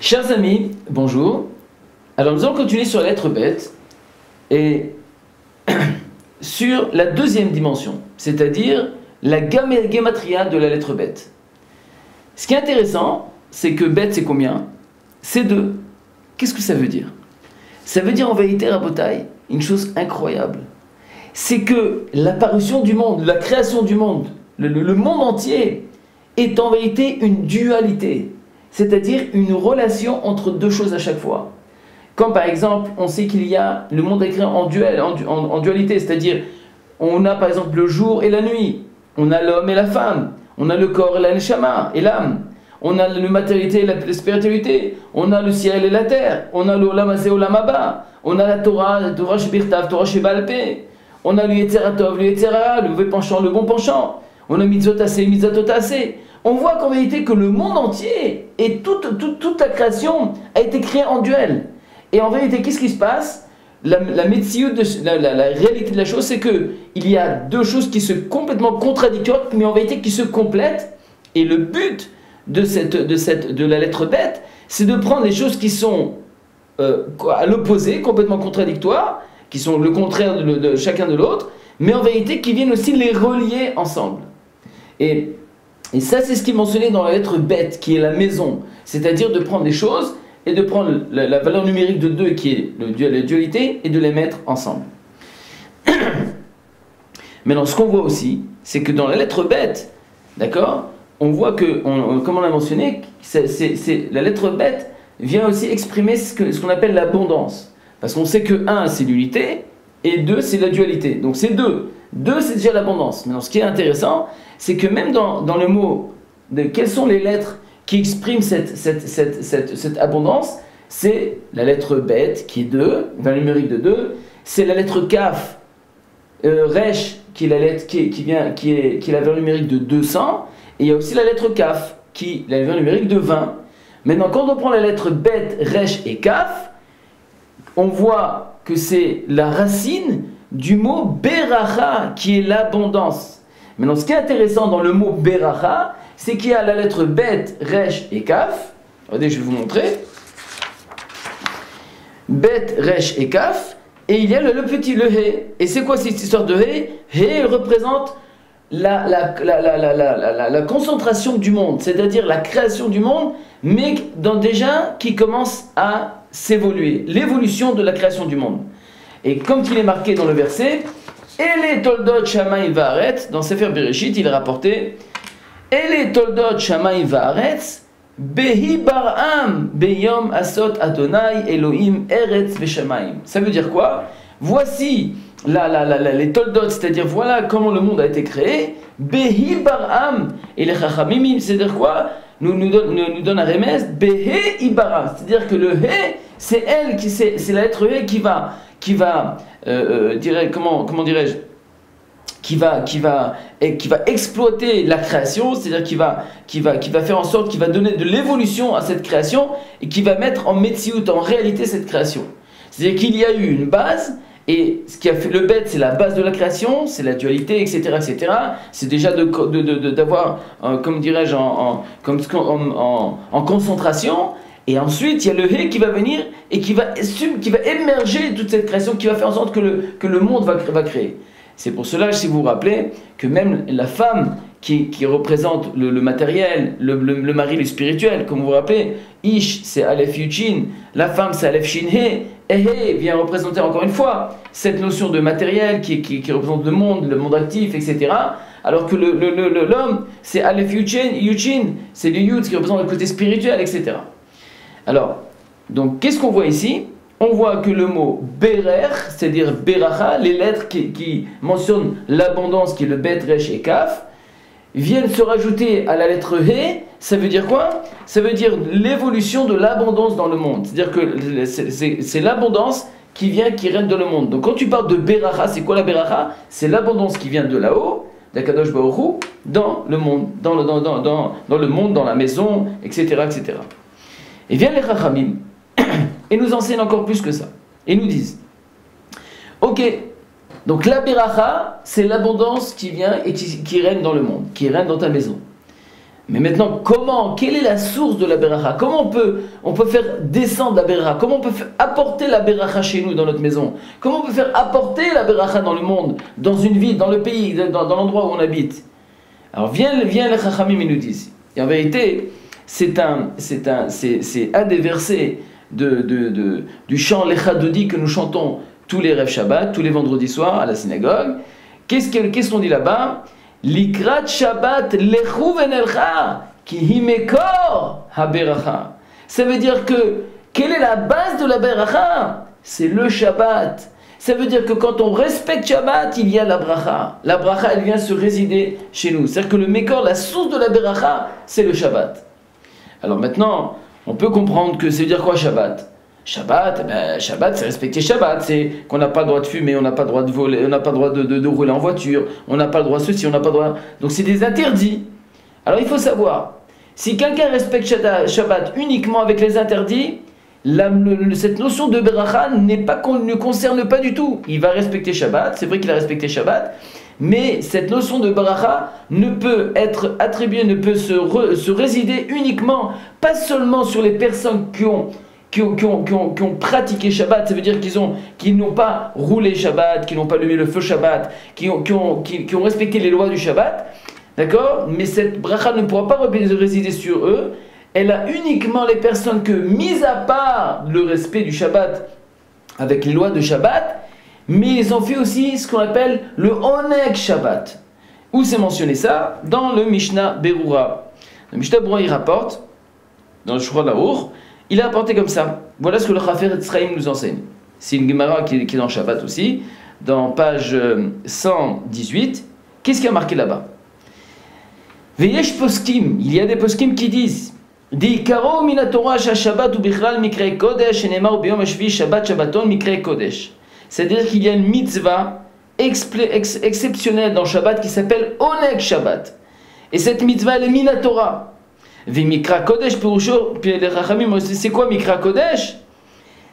Chers amis, bonjour. Alors nous allons continuer sur la lettre bête et sur la deuxième dimension, c'est-à-dire la gematria de la lettre bête. Ce qui est intéressant, c'est que bête c'est combien? C'est 2. Qu'est-ce que ça veut dire? Ça veut dire en vérité, Rabotai, une chose incroyable. C'est que l'apparition du monde, la création du monde, le monde entier est en vérité une dualité. C'est-à-dire une relation entre deux choses à chaque fois. Comme par exemple, on sait qu'il y a, le monde est créé en dualité, c'est-à-dire on a par exemple le jour et la nuit, on a l'homme et la femme, on a le corps et la neshama et l'âme, on a la matérialité et la spiritualité, on a le ciel et la terre, on a l'olam hazé olam haba, on a la Torah shebirtav, Torah shebaal peh, on a le Yetzer Tov, le Yetzer Hara, le mauvais penchant, le bon penchant, on a mitzvot aseh, mitzvot aseh. On voit qu'en vérité que le monde entier et toute la création a été créée en duel. Et en vérité, qu'est-ce qui se passe? La réalité de la chose, c'est qu'il y a deux choses qui sont complètement contradictoires, mais en vérité qui se complètent. Et le but de la lettre bête, c'est de prendre les choses qui sont à l'opposé, complètement contradictoires, qui sont le contraire de chacun de l'autre, mais en vérité qui viennent aussi les relier ensemble. Et ça, c'est ce qui est mentionné dans la lettre bête, qui est la maison. C'est-à-dire de prendre des choses et de prendre la valeur numérique de 2, qui est la dualité, et de les mettre ensemble. Maintenant, ce qu'on voit aussi, c'est que dans la lettre bête, d'accord, on voit que, comme on l'a mentionné, la lettre bête vient aussi exprimer ce qu'on appelle l'abondance. Parce qu'on sait que 1, c'est l'unité, et 2, c'est la dualité. Donc c'est 2. 2, c'est déjà l'abondance. Maintenant, ce qui est intéressant, c'est que même dans le mot, quelles sont les lettres qui expriment cette abondance, c'est la lettre bête, qui est 2, valeur numérique de 2, c'est la lettre kaf, resh, qui est la lettre qui est la valeur numérique de 200, et il y a aussi la lettre kaf, qui est la valeur numérique de 20. Maintenant, quand on prend la lettre bête, resh et kaf, on voit que c'est la racine du mot beracha, qui est l'abondance. Maintenant, ce qui est intéressant dans le mot beracha, c'est qu'il y a la lettre bet, resh et kaf. Regardez, je vais vous montrer. Bet, resh et kaf. Et il y a le petit, le he. Et c'est quoi cette histoire de he? He représente la concentration du monde, c'est-à-dire la création du monde, mais déjà qui commence à s'évoluer, l'évolution de la création du monde. Et comme il est marqué dans le verset, Ele toldot shamayim va'aretz, dans Sefer Bereshit, il est rapporté, Ele toldot shamayim va'aretz, behi bar'am, beyom asot Adonai, Elohim eretz veshamayim. Ça veut dire quoi? Voici les toldot, c'est-à-dire voilà comment le monde a été créé, behi bar'am, et les chachamim, c'est-à-dire quoi? Nous donne un remède, behe ibara, c'est-à-dire que le he, c'est elle, c'est la lettre he qui va comment dirais-je, qui va exploiter la création, c'est-à-dire qui va faire en sorte, qui va donner de l'évolution à cette création et qui va mettre en metsiout, en réalité, cette création. C'est-à-dire qu'il y a eu une base, et ce qui a fait le bête, c'est la base de la création, c'est la dualité, etc., etc. C'est déjà d'avoir, comme dirais-je, en concentration. Et ensuite, il y a le he qui va venir et qui va émerger toute cette création, qui va faire en sorte que le monde va créer. C'est pour cela, si vous vous rappelez, que même la femme qui représente le matériel, le mari, le spirituel, comme vous vous rappelez, Ish, c'est Aleph Yuchin, la femme, c'est Aleph Shin He, et He vient représenter encore une fois cette notion de matériel qui représente le monde actif, etc. Alors que l'homme, c'est Aleph Yuchin, c'est le Yud qui représente le côté spirituel, etc. Alors, donc, qu'est-ce qu'on voit ici? On voit que le mot berer, c'est-à-dire beracha, les lettres qui mentionnent l'abondance, qui est le bet, resh et kaf, viennent se rajouter à la lettre he. Ça veut dire quoi? Ça veut dire l'évolution de l'abondance dans le monde. C'est-à-dire que c'est l'abondance qui règne dans le monde. Donc, quand tu parles de beracha, c'est quoi la beracha? C'est l'abondance qui vient de là-haut, d'Akadosh Baruch Hu, dans le monde, dans le monde, dans la maison, etc., etc. Et viennent les Chachamim et nous enseignent encore plus que ça. Et nous disent, ok, donc la beracha, c'est l'abondance qui vient et qui règne dans le monde, qui règne dans ta maison. Mais maintenant, comment, quelle est la source de la beracha? Comment on peut faire descendre la beracha? Comment on peut apporter la beracha chez nous, dans notre maison? Comment on peut faire apporter la beracha dans le monde, dans une ville, dans le pays, dans l'endroit où on habite? Alors viens les chachamim, ils nous disent. Et en vérité, c'est un des versets du chant Lecha Dodi que nous chantons tous les rêves Shabbat, tous les vendredis soirs à la synagogue. Qu'est-ce qu'on dit là-bas? Likrat Shabbat lechu venelcha ki himekor haberacha. Ça veut dire que quelle est la base de la beracha? C'est le Shabbat. Ça veut dire que quand on respecte Shabbat, il y a la bracha. La bracha, elle vient se résider chez nous. C'est-à-dire que le mekor, la source de la beracha, c'est le Shabbat. Alors maintenant, on peut comprendre que ça veut dire quoi Shabbat? Shabbat, Shabbat, c'est respecter Shabbat, c'est qu'on n'a pas le droit de fumer, on n'a pas le droit de voler, on n'a pas le droit de rouler en voiture, on n'a pas le droit de ceci, on n'a pas le droit... Donc c'est des interdits. Alors il faut savoir, si quelqu'un respecte Shabbat uniquement avec les interdits, cette notion de beracha ne concerne pas du tout. Il va respecter Shabbat, c'est vrai qu'il a respecté Shabbat, mais cette notion de beracha ne peut être attribuée, ne peut se résider uniquement, pas seulement sur les personnes qui ont pratiqué Shabbat, ça veut dire qu'ils n'ont pas roulé Shabbat, qui n'ont pas allumé le feu Shabbat, qui ont respecté les lois du Shabbat, d'accord? Mais cette bracha ne pourra pas résider sur eux. Elle a uniquement les personnes que, mis à part le respect du Shabbat avec les lois de Shabbat, mais ils ont fait aussi ce qu'on appelle le Oneg Shabbat. Où c'est mentionné ça? Dans le Mishnah Berura. Le Mishnah Berura, il rapporte, dans le Shulchan Aruch, il a rapporté comme ça. Voilà ce que le Chafer Etzraïm nous enseigne. C'est une Gemara qui est dans Shabbat aussi, dans page 118. Qu'est-ce qui a marqué là-bas? Veyesh poskim, il y a des poskim qui disent D'ikaro min haTorah Shabbat ou bichlal mikrei kodesh shenemar biyom hashvi Shabbat Shabbaton mikrei kodesh. C'est-à-dire qu'il y a une mitzvah exceptionnelle dans Shabbat qui s'appelle Oneg Shabbat. Et cette mitzvah elle est min haTorah. Ve mikra kodesh pirusho, puis les Chachamim, c'est quoi mikra kodesh?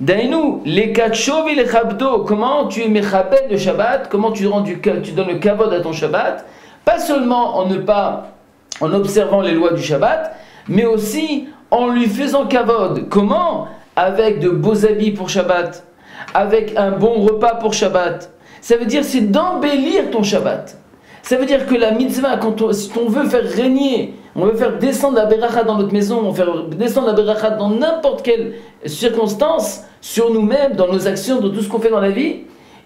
Dainu lekatsho vilechabdo. Comment tu es mechabed le Shabbat? Comment tu donnes le kavod à ton Shabbat? Pas seulement en observant les lois du Shabbat, mais aussi en lui faisant kavod. Comment? Avec de beaux habits pour Shabbat, avec un bon repas pour Shabbat. Ça veut dire c'est d'embellir ton Shabbat. Ça veut dire que la mitzvah, si on veut faire régner, on veut faire descendre la beracha dans notre maison, on veut faire descendre la beracha dans n'importe quelle circonstance, sur nous-mêmes, dans nos actions, dans tout ce qu'on fait dans la vie,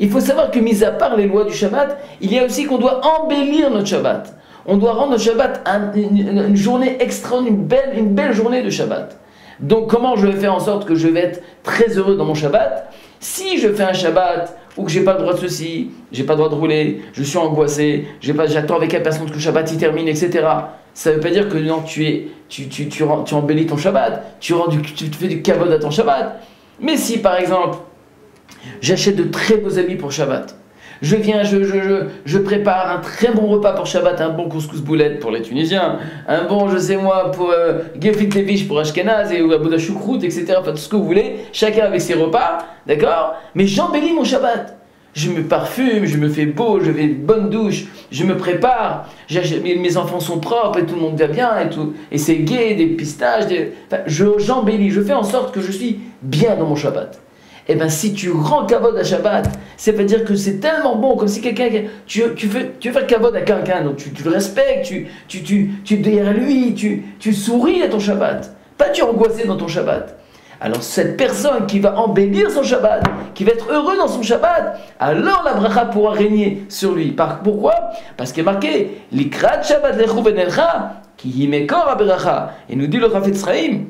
il faut savoir que, mis à part les lois du Shabbat, il y a aussi qu'on doit embellir notre Shabbat. On doit rendre notre Shabbat une journée extraordinaire, une belle journée de Shabbat. Donc comment je vais faire en sorte que je vais être très heureux dans mon Shabbat? Si je fais un Shabbat où que j'ai pas le droit de ceci, j'ai pas le droit de rouler, je suis angoissé, j'attends avec impatience que le Shabbat y termine, etc. Ça veut pas dire que non, tu embellis ton Shabbat, tu fais du kavod à ton Shabbat. Mais si par exemple, j'achète de très beaux habits pour Shabbat, je prépare un très bon repas pour Shabbat, un bon couscous boulette pour les Tunisiens, un bon, je sais moi, pour Gefit Levish pour Ashkenaz et Abouda Choucroute, etc. Enfin, tout ce que vous voulez, chacun avec ses repas, d'accord? Mais j'embellis mon Shabbat. Je me parfume, je me fais beau, je fais une bonne douche, je me prépare, mes enfants sont propres et tout le monde va bien et tout, et c'est gai, des pistaches, enfin, j'embellis, je fais en sorte que je suis bien dans mon Shabbat. Eh bien, si tu rends kavod à Shabbat, ça veut dire que c'est tellement bon, comme si quelqu'un, tu veux faire kavod à quelqu'un, donc tu le respectes, tu es derrière lui, tu souris à ton Shabbat, pas tu es angoissé dans ton Shabbat. Alors cette personne qui va embellir son Shabbat, qui va être heureux dans son Shabbat, alors la bracha pourra régner sur lui. Pourquoi? Parce qu'il est marqué Likrat Shabbat lechu venelcha ki himekor haberacha. Et nous dit le Chafetz Chaim,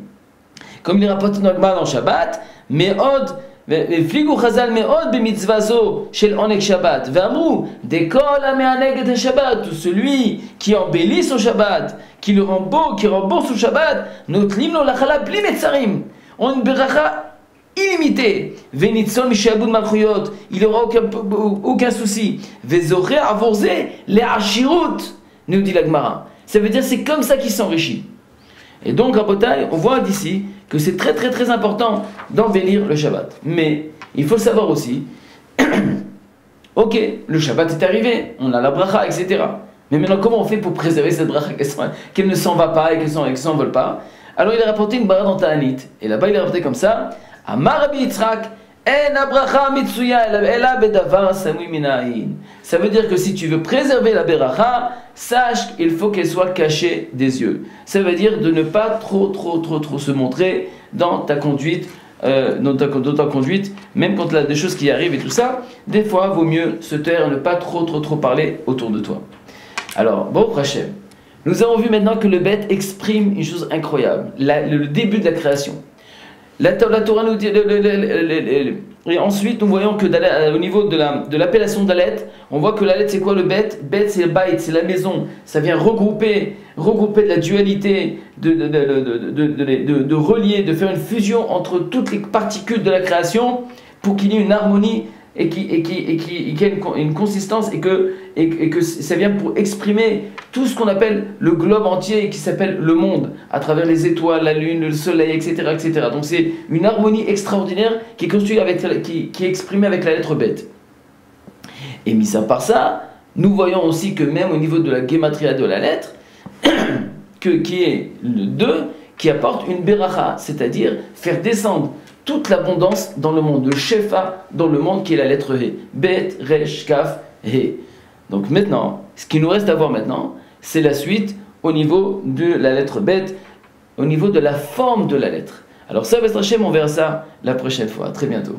comme il rapporte dans Shabbat, meod והפליגו חז"ל מאוד במצווה זו של עונג שבת ואמרו דכל המענג את השבת, celui qui embellit son Shabbat, qui le rend beau, qui rembourse son Shabbat, נוטלים לו לחלה בלי מצרים, on a une beracha illimitée, וניצול משעבוד מלכויות, il n'aura aucun souci, וזוכה עבור זה לעשירות, nous dit la Gemara. Ça veut dire c'est comme ça qu'il s'enrichit. Et donc, Rabotai, on voit d'ici que c'est très très très important d'embellir le Shabbat. Mais il faut savoir aussi, ok, le Shabbat est arrivé, on a la bracha, etc. Mais maintenant, comment on fait pour préserver cette bracha, qu'elle ne s'en va pas et qu'elle ne s'envole pas? Alors il a rapporté une bracha dans Ta'anit. Et là-bas, il a rapporté comme ça, Amar Rabbi Yitzhak, En bracha mitsuya ela bedavar samui minayin. Ça veut dire que si tu veux préserver la bracha, sache qu'il faut qu'elle soit cachée des yeux. Ça veut dire de ne pas trop se montrer dans ta conduite, dans ta conduite, même quand il y a des choses qui arrivent et tout ça. Des fois, il vaut mieux se taire, ne pas trop parler autour de toi. Alors, bon, Hachem, nous avons vu maintenant que le bête exprime une chose incroyable, le début de la création. La Torah nous dit, et ensuite nous voyons que au niveau de l'appellation d'Alet, on voit que l'Alet c'est quoi le bête? Bête c'est le bait, c'est la maison, ça vient regrouper de la dualité, de relier, de faire une fusion entre toutes les particules de la création pour qu'il y ait une harmonie et qu'il y ait une consistance et que ça vient pour exprimer tout ce qu'on appelle le globe entier et qui s'appelle le monde, à travers les étoiles, la lune, le soleil, etc. etc. Donc c'est une harmonie extraordinaire qui est construite qui est exprimée avec la lettre bête. Et mis à part ça, nous voyons aussi que même au niveau de la gematria de la lettre, qui est le 2, qui apporte une beracha, c'est-à-dire faire descendre toute l'abondance dans le monde, le shefa dans le monde qui est la lettre He. Bet, Resh, Kaf, He. Donc maintenant, ce qui nous reste à voir maintenant, c'est la suite au niveau de la lettre Bet, au niveau de la forme de la lettre. Alors ça, Hashem, on verra ça la prochaine fois. À très bientôt.